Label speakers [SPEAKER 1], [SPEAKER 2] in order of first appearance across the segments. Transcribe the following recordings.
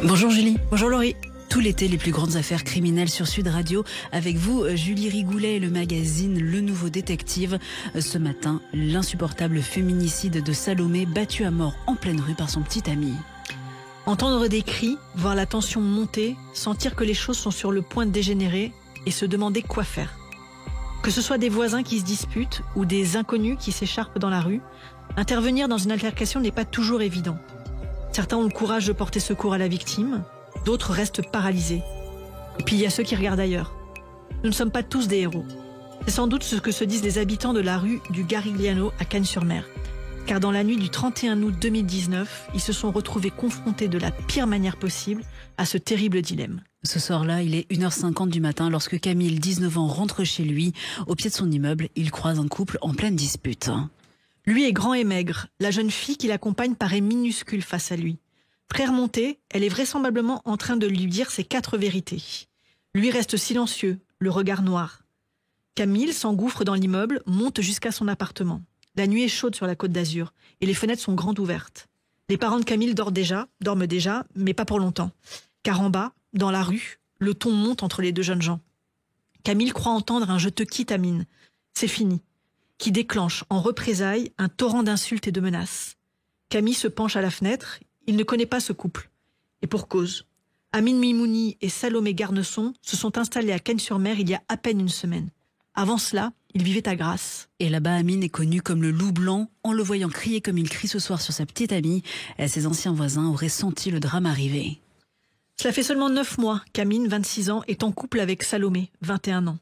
[SPEAKER 1] Bonjour Julie.
[SPEAKER 2] Bonjour Laurie.
[SPEAKER 1] Tout l'été, les plus grandes affaires criminelles sur Sud Radio. Avec vous, Julie Rigoulet et le magazine Le Nouveau Détective. Ce matin, l'insupportable féminicide de Salomé, battue à mort en pleine rue par son petit ami.
[SPEAKER 2] Entendre des cris, voir la tension monter, sentir que les choses sont sur le point de dégénérer et se demander quoi faire. Que ce soit des voisins qui se disputent ou des inconnus qui s'écharpent dans la rue, intervenir dans une altercation n'est pas toujours évident. Certains ont le courage de porter secours à la victime, d'autres restent paralysés. Et puis il y a ceux qui regardent ailleurs. Nous ne sommes pas tous des héros. C'est sans doute ce que se disent les habitants de la rue du Garigliano à Cagnes-sur-Mer. Car dans la nuit du 31 août 2019, ils se sont retrouvés confrontés de la pire manière possible à ce terrible dilemme.
[SPEAKER 1] Ce soir-là, il est 1h50 du matin lorsque Camille, 19 ans, rentre chez lui. Au pied de son immeuble, il croise un couple en pleine dispute.
[SPEAKER 2] Lui est grand et maigre. La jeune fille qui l'accompagne paraît minuscule face à lui. Près remontée, elle est vraisemblablement en train de lui dire ses 4 vérités. Lui reste silencieux, le regard noir. Camille s'engouffre dans l'immeuble, monte jusqu'à son appartement. La nuit est chaude sur la Côte d'Azur et les fenêtres sont grandes ouvertes. Les parents de Camille dorment déjà, mais pas pour longtemps. Car en bas, dans la rue, le ton monte entre les deux jeunes gens. Camille croit entendre un « je te quitte, Amine ». C'est fini. Qui déclenche en représailles un torrent d'insultes et de menaces. Camille se penche à la fenêtre. Il ne connaît pas ce couple. Et pour cause. Amine Mimouni et Salomé Garnesson se sont installés à Cagnes-sur-Mer il y a à peine une semaine. Avant cela, ils vivaient à Grasse.
[SPEAKER 1] Et là-bas, Amine est connu comme le loup blanc. En le voyant crier comme il crie ce soir sur sa petite amie, ses anciens voisins auraient senti le drame arriver.
[SPEAKER 2] Cela fait seulement 9 mois qu'Amine, 26 ans, est en couple avec Salomé, 21 ans.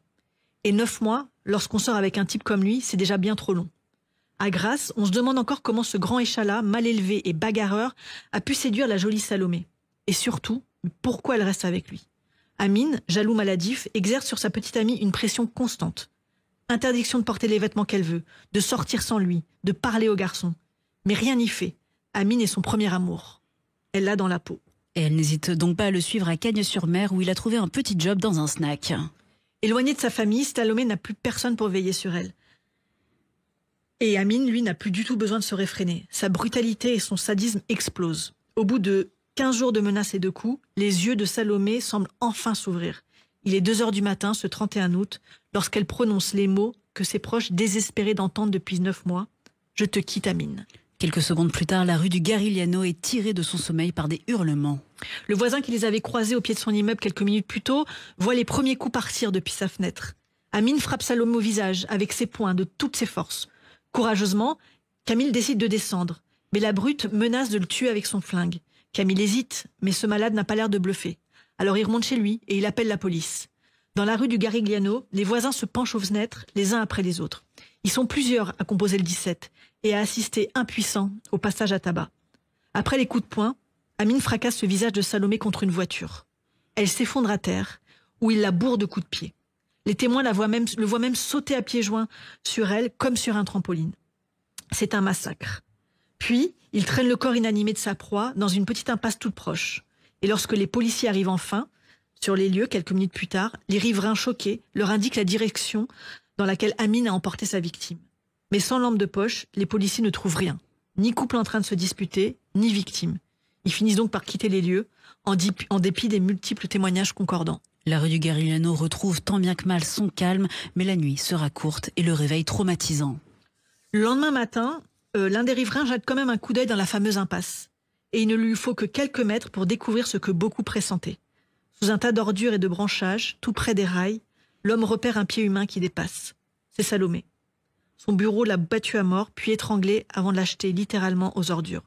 [SPEAKER 2] Et 9 mois, lorsqu'on sort avec un type comme lui, c'est déjà bien trop long. À Grasse, on se demande encore comment ce grand échalas, mal élevé et bagarreur, a pu séduire la jolie Salomé. Et surtout, pourquoi elle reste avec lui. Amine, jaloux maladif, exerce sur sa petite amie une pression constante. Interdiction de porter les vêtements qu'elle veut, de sortir sans lui, de parler aux garçons. Mais rien n'y fait. Amine est son premier amour. Elle l'a dans la peau.
[SPEAKER 1] Et elle n'hésite donc pas à le suivre à Cagnes-sur-Mer où il a trouvé un petit job dans un snack.
[SPEAKER 2] Éloignée de sa famille, Salomé n'a plus personne pour veiller sur elle. Et Amine, lui, n'a plus du tout besoin de se réfréner. Sa brutalité et son sadisme explosent. Au bout de 15 jours de menaces et de coups, les yeux de Salomé semblent enfin s'ouvrir. Il est 2h du matin, ce 31 août, lorsqu'elle prononce les mots que ses proches désespérés d'entendre depuis 9 mois. « Je te quitte, Amine ».
[SPEAKER 1] Quelques secondes plus tard, la rue du Garigliano est tirée de son sommeil par des hurlements.
[SPEAKER 2] Le voisin qui les avait croisés au pied de son immeuble quelques minutes plus tôt voit les premiers coups partir depuis sa fenêtre. Amine frappe Salomé au visage avec ses poings de toutes ses forces. Courageusement, Camille décide de descendre, mais la brute menace de le tuer avec son flingue. Camille hésite, mais ce malade n'a pas l'air de bluffer. Alors il remonte chez lui et il appelle la police. Dans la rue du Garigliano, les voisins se penchent aux fenêtres, les uns après les autres. Ils sont plusieurs à composer le 17 et à assister impuissants au passage à tabac. Après les coups de poing, Amine fracasse le visage de Salomé contre une voiture. Elle s'effondre à terre, où il la bourre de coups de pied. Les témoins le voient même sauter à pieds joints sur elle, comme sur un trampoline. C'est un massacre. Puis, il traîne le corps inanimé de sa proie dans une petite impasse toute proche. Et lorsque les policiers arrivent enfin, sur les lieux, quelques minutes plus tard, les riverains choqués leur indiquent la direction dans laquelle Amine a emporté sa victime. Mais sans lampe de poche, les policiers ne trouvent rien. Ni couple en train de se disputer, ni victime. Ils finissent donc par quitter les lieux, en dépit des multiples témoignages concordants.
[SPEAKER 1] La rue du Garigliano retrouve tant bien que mal son calme, mais la nuit sera courte et le réveil traumatisant.
[SPEAKER 2] Le lendemain matin, l'un des riverains jette quand même un coup d'œil dans la fameuse impasse. Et il ne lui faut que quelques mètres pour découvrir ce que beaucoup pressentaient. Sous un tas d'ordures et de branchages, tout près des rails, l'homme repère un pied humain qui dépasse. C'est Salomé. Son bureau l'a battu à mort, puis étranglé avant de l'acheter littéralement aux ordures.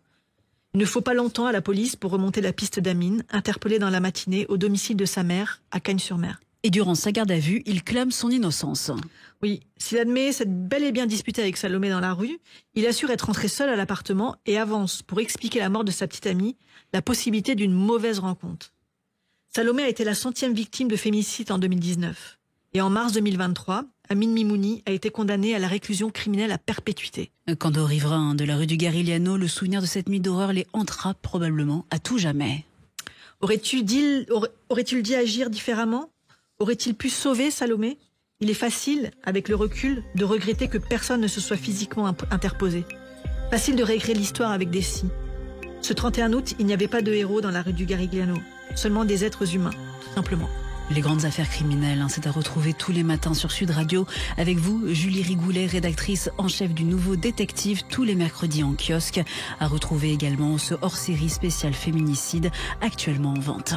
[SPEAKER 2] Il ne faut pas longtemps à la police pour remonter la piste d'Amine, interpellée dans la matinée au domicile de sa mère, à Cagnes-sur-Mer.
[SPEAKER 1] Et durant sa garde à vue, il clame son innocence.
[SPEAKER 2] Oui, s'il admet s'être bel et bien disputé avec Salomé dans la rue, il assure être rentré seul à l'appartement et avance, pour expliquer la mort de sa petite amie, la possibilité d'une mauvaise rencontre. Salomé a été la 100e victime de féminicide en 2019. Et en mars 2023, Amine Mimouni a été condamnée à la réclusion criminelle à perpétuité.
[SPEAKER 1] Quant aux riverains de la rue du Garigliano, le souvenir de cette nuit d'horreur les hantera probablement à tout jamais.
[SPEAKER 2] Aurait-il dit agir différemment ? Aurait-il pu sauver Salomé ? Il est facile, avec le recul, de regretter que personne ne se soit physiquement interposé. Facile de réécrire l'histoire avec des si. Ce 31 août, il n'y avait pas de héros dans la rue du Garigliano, seulement des êtres humains, tout simplement.
[SPEAKER 1] Les grandes affaires criminelles, c'est à retrouver tous les matins sur Sud Radio. Avec vous, Julie Rigoulet, rédactrice en chef du Nouveau Détective, tous les mercredis en kiosque. À retrouver également ce hors-série spécial féminicide, actuellement en vente.